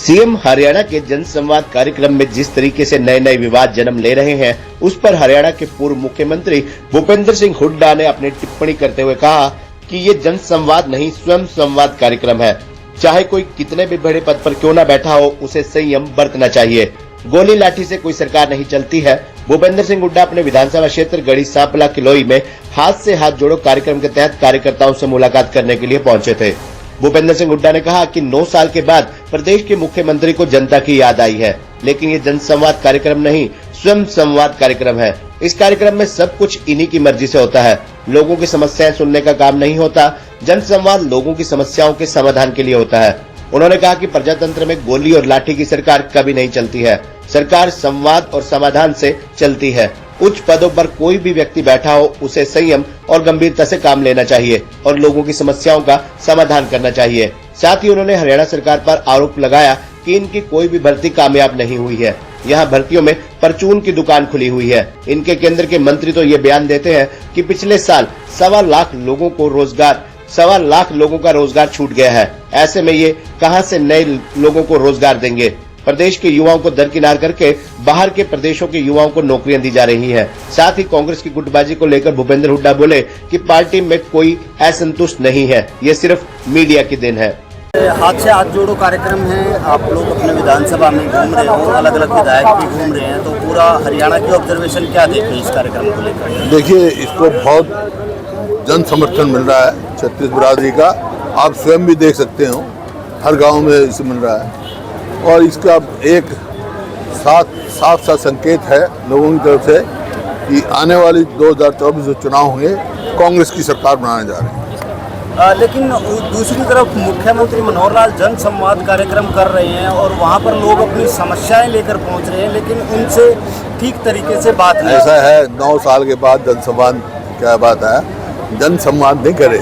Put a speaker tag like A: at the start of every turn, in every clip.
A: CM Haryana के जन संवाद कार्यक्रम में जिस तरीके से नए नए विवाद जन्म ले रहे हैं, उस पर हरियाणा के पूर्व मुख्यमंत्री भूपेंद्र सिंह हुड्डा ने अपनी टिप्पणी करते हुए कहा कि ये जन संवाद नहीं स्वयं संवाद कार्यक्रम है। चाहे कोई कितने भी बड़े पद पर क्यों न बैठा हो, उसे संयम बरतना चाहिए। गोली लाठी से कोई सरकार नहीं चलती है। भूपेंद्र सिंह हुड्डा अपने विधानसभा क्षेत्र गढ़ी सांपला किलोई में हाथ से हाथ जोड़ो कार्यक्रम के तहत कार्यकर्ताओं से मुलाकात करने के लिए पहुंचे थे। भूपेंद्र सिंह हुड्डा ने कहा कि 9 साल के बाद प्रदेश के मुख्यमंत्री को जनता की याद आई है, लेकिन ये जनसंवाद कार्यक्रम नहीं स्वयं संवाद कार्यक्रम है। इस कार्यक्रम में सब कुछ इन्हीं की मर्जी से होता है। लोगों की समस्याएं सुनने का काम नहीं होता। जनसंवाद लोगों की समस्याओं के समाधान के लिए होता है। उन्होंने कहा कि प्रजातंत्र में गोली और लाठी की सरकार कभी नहीं चलती है। सरकार संवाद और समाधान से चलती है। उच्च पदों पर कोई भी व्यक्ति बैठा हो, उसे संयम और गंभीरता से काम लेना चाहिए और लोगों की समस्याओं का समाधान करना चाहिए। साथ ही उन्होंने हरियाणा सरकार पर आरोप लगाया कि इनकी कोई भी भर्ती कामयाब नहीं हुई है। यहाँ भर्तियों में परचून की दुकान खुली हुई है। इनके केंद्र के मंत्री तो ये बयान देते हैं कि पिछले साल 1.25 लाख लोगों का रोजगार छूट गया है। ऐसे में ये कहां से नए लोगों को रोजगार देंगे। प्रदेश के युवाओं को दरकिनार करके बाहर के प्रदेशों के युवाओं को नौकरियां दी जा रही हैं। साथ ही कांग्रेस की गुटबाजी को लेकर भूपेंद्र हुड्डा बोले कि पार्टी में कोई असंतुष्ट नहीं है, ये सिर्फ मीडिया की देन है।
B: हाथ से हाथ जोड़ो कार्यक्रम है। आप लोग अपने विधानसभा में घूम रहे हो, अलग अलग विधायक भी घूम रहे हैं, तो पूरा हरियाणा की ऑब्जर्वेशन क्या देख रहे हैं इस कार्यक्रम को लेकर?
C: देखिए, इसको बहुत जन समर्थन मिल रहा है छत्तीस बिरादरी का। आप स्वयं भी देख सकते हो, हर गाँव में इसे मिल रहा है और इसका एक साफ सा संकेत है लोगों की तरफ से कि आने वाली 2024 जो चुनाव होंगे, कांग्रेस की सरकार बनाने जा रही है।
B: लेकिन दूसरी तरफ मुख्यमंत्री मनोहर लाल जन संवाद कार्यक्रम कर रहे हैं और वहां पर लोग अपनी समस्याएं लेकर पहुंच रहे हैं, लेकिन उनसे ठीक तरीके से बात नहीं।
C: ऐसा है, 9 साल के बाद जन संवाद क्या बात है, जन संवाद नहीं करे,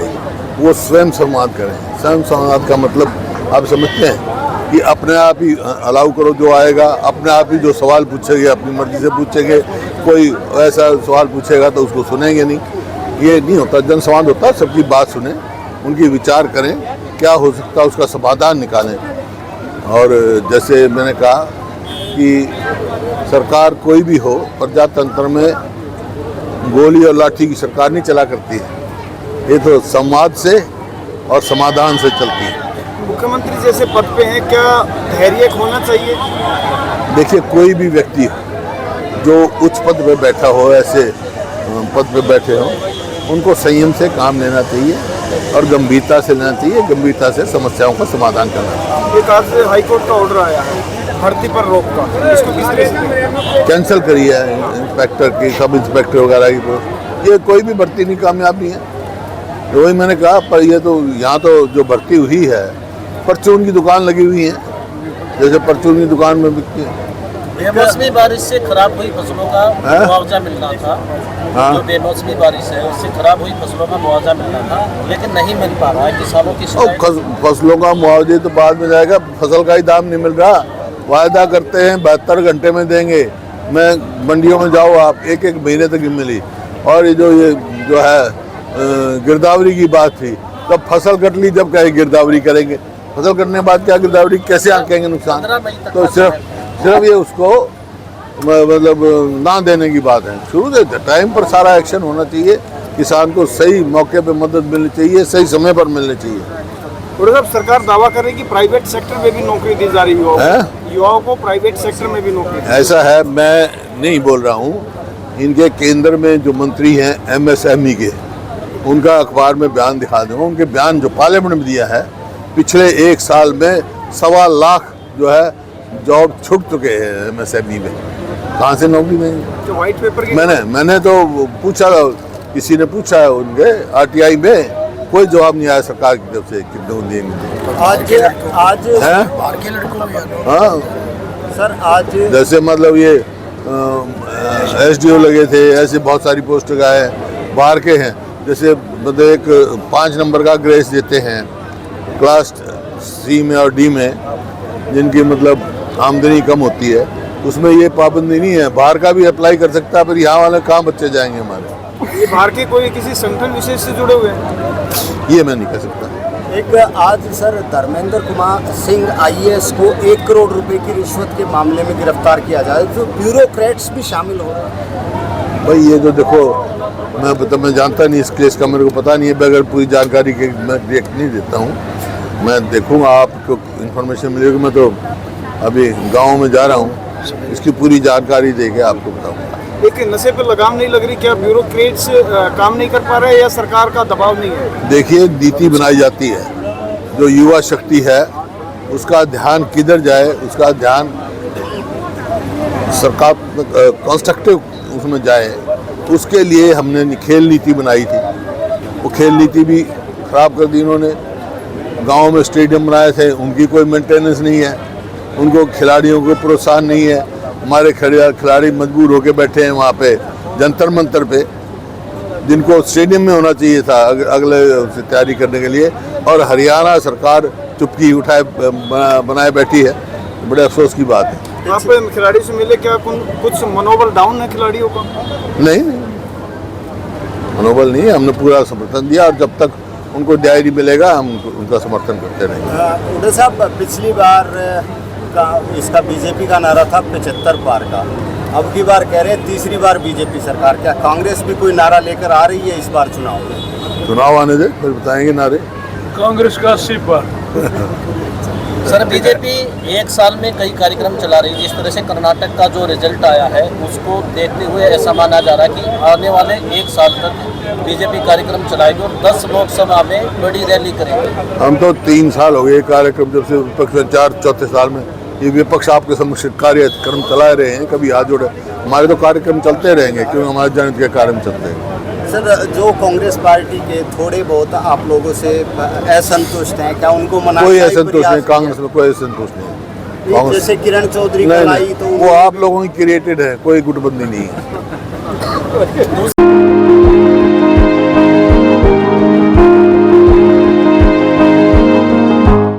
C: वो स्वयं संवाद करें। स्वयं संवाद का मतलब आप समझते हैं कि अपने आप ही अलाउ करो, जो आएगा अपने आप ही जो सवाल पूछेंगे अपनी मर्जी से पूछेंगे। कोई ऐसा सवाल पूछेगा तो उसको सुनेंगे नहीं, ये नहीं होता। जन संवाद होता है सबकी बात सुने, उनकी विचार करें, क्या हो सकता है उसका समाधान निकालें। और जैसे मैंने कहा कि सरकार कोई भी हो, प्रजातंत्र में गोली और लाठी की सरकार नहीं चला करती है, ये तो संवाद से और समाधान से चलती है।
D: मुख्यमंत्री जैसे पद पे हैं, क्या धैर्य होना चाहिए?
C: देखिए, कोई भी व्यक्ति जो उच्च पद पे बैठा हो, ऐसे पद पे बैठे हो, उनको संयम से काम लेना चाहिए और गंभीरता से लेना चाहिए। गंभीरता से समस्याओं का समाधान करना चाहिए।
D: एक आज हाईकोर्ट का ऑर्डर आया है भर्ती पर रोक का, इसको किस तरह से
C: कैंसिल करी है इंस्पेक्टर की, सब इंस्पेक्टर वगैरह की पोस्ट। ये कोई भी भर्ती नहीं कामयाब नहीं है। तो वही मैंने कहा, पर ये तो यहाँ तो जो भर्ती हुई है, परचून की दुकान लगी हुई है, जैसे परचून की दुकान में बिकती है।
E: बेमौसमी बारिश से खराब हुई फसलों का मुआवजा मिलना था। जो बेमौसमी बारिश है उससे खराब हुई फसलों का मुआवजा मिलना था, लेकिन नहीं मिल पा रहा है। किसानों की
C: फसलों का मुआवजे तो बाद में जाएगा, फसल का ही दाम नहीं मिल रहा। वायदा करते हैं 72 घंटे में देंगे। मैं मंडियों में जाओ, आप एक महीने तक मिली। और ये जो है गिरदावरी की बात थी, तब फसल कट ली, जब कहे गिरदावरी करेंगे। फसल कटने के बाद क्या गिरदावरी कैसे आंकेंगे नुकसान? तो सिर्फ ये उसको मतलब ना देने की बात है। शुरू से टाइम पर सारा एक्शन होना चाहिए। किसान को सही मौके पे मदद मिलनी चाहिए, सही समय पर मिलनी चाहिए।
D: और जब सरकार दावा करे कि प्राइवेट सेक्टर में भी नौकरी दी जा रही हो, युवाओं को प्राइवेट सेक्टर में भी नौकरी।
C: ऐसा है, मैं नहीं बोल रहा हूँ। इनके केंद्र में जो मंत्री हैं MSME के, उनका अखबार में बयान दिखा दूँगा। उनके बयान जो पार्लियामेंट में दिया है, पिछले 1 साल में 1.25 लाख जो है जॉब छूट चुके हैं MSME में। कहाँ से नौकरी देंगे?
D: व्हाइट पेपर की
C: मैंने तो पूछा, किसी ने पूछा है उनके RTI में, कोई जवाब नहीं आया सरकार की तरफ से कितने देंगे।
B: आज
C: हाँ
B: सर, आज
C: जैसे मतलब ये SDO लगे थे, ऐसे बहुत सारी पोस्ट आए बाहर के हैं। जैसे मतलब एक 5 नंबर का ग्रेस देते हैं क्लास C में और D में, जिनकी मतलब आमदनी कम होती है, उसमें ये पाबंदी नहीं है। बाहर का भी अप्लाई कर सकता है, पर यहाँ वाले कहाँ बच्चे जाएंगे हमारे?
D: ये बाहर के कोई किसी संगठन विशेष से जुड़े हुए हैं?
C: ये मैं नहीं कह सकता।
B: एक आज सर धर्मेंद्र कुमार सिंह आईएएस को 1 करोड़ रुपए की रिश्वत के मामले में गिरफ्तार किया जाए, तो ब्यूरोक्रेट्स भी शामिल हो रहे हैं।
C: भाई ये तो देखो, मैं जानता नहीं इस केस का, मेरे को पता नहीं है, बगैर पूरी जानकारी के मैं रिएक्ट नहीं देता हूँ। मैं देखूँगा, आपको इन्फॉर्मेशन मिलेगी। मैं तो अभी गाँव में जा रहा हूँ, इसकी पूरी जानकारी दे के आपको बताऊँगा।
D: लेकिन नशे पे लगाम नहीं लग रही, क्या ब्यूरोक्रेट्स काम नहीं कर पा रहे या सरकार का दबाव नहीं है? देखिए,
C: नीति बनाई जाती है, जो युवा शक्ति है उसका ध्यान किधर जाए, उसका ध्यान सरकार कंस्ट्रक्टिव उसमें जाए, उसके लिए हमने खेल नीति बनाई थी। वो खेल नीति भी खराब कर दी इन्होंने। गाँव में स्टेडियम बनाए थे, उनकी कोई मेंटेनेंस नहीं है, उनको खिलाड़ियों को प्रोत्साहन नहीं है। हमारे खिलाड़ी मजबूर होके बैठे हैं वहाँ पे जंतर मंतर पे, जिनको स्टेडियम में होना चाहिए था अगले से तैयारी करने के लिए। और हरियाणा सरकार चुप्पी उठाए बनाए बैठी है, बड़े अफसोस की बात है।
D: आप खिलाड़ी से मिले, क्या कुछ मनोबल डाउन है खिलाड़ियों का?
C: नहीं, मनोबल नहीं है, हमने पूरा समर्थन दिया और जब तक उनको न्याय नहीं मिलेगा हम उनका समर्थन करते रहेंगे।
B: उदय साहब, पिछली बार इसका बीजेपी का नारा था 75 पार का, अब की बार कह रहे हैं तीसरी बार बीजेपी सरकार। क्या कांग्रेस भी कोई नारा लेकर आ रही है इस बार चुनाव में?
C: चुनाव आने दे, फिर बताएंगे नारे।
F: कांग्रेस का 80 पार।
E: सर, बीजेपी एक साल में कई कार्यक्रम चला रही है। जिस तरह से कर्नाटक का जो रिजल्ट आया है उसको देखते हुए ऐसा माना जा रहा है कि आने वाले 1 साल तक बीजेपी कार्यक्रम चलाएगी और 10 लोकसभा में बड़ी रैली करेगी।
C: हम तो 3 साल हो गए कार्यक्रम, जब से विपक्ष में 4 साल में ये विपक्ष आपके समक्ष कार्यक्रम चला रहे हैं, कभी हाथ जोड़े। हमारे तो कार्यक्रम चलते रहेंगे, क्योंकि हमारे जनहित के कार्यक्रम चलते हैं।
B: सर, जो कांग्रेस पार्टी के थोड़े बहुत आप लोगों से असंतुष्ट हैं, क्या उनको मनाने
C: कोई
B: का
C: असंतुष्ट नहीं, कांग्रेस में कोई असंतुष्ट नहीं। कांग्रेस
B: जैसे किरण चौधरी
C: नहीं,
B: आई तो
C: वो आप लोगों की क्रिएटेड है, कोई गुटबंदी नहीं है।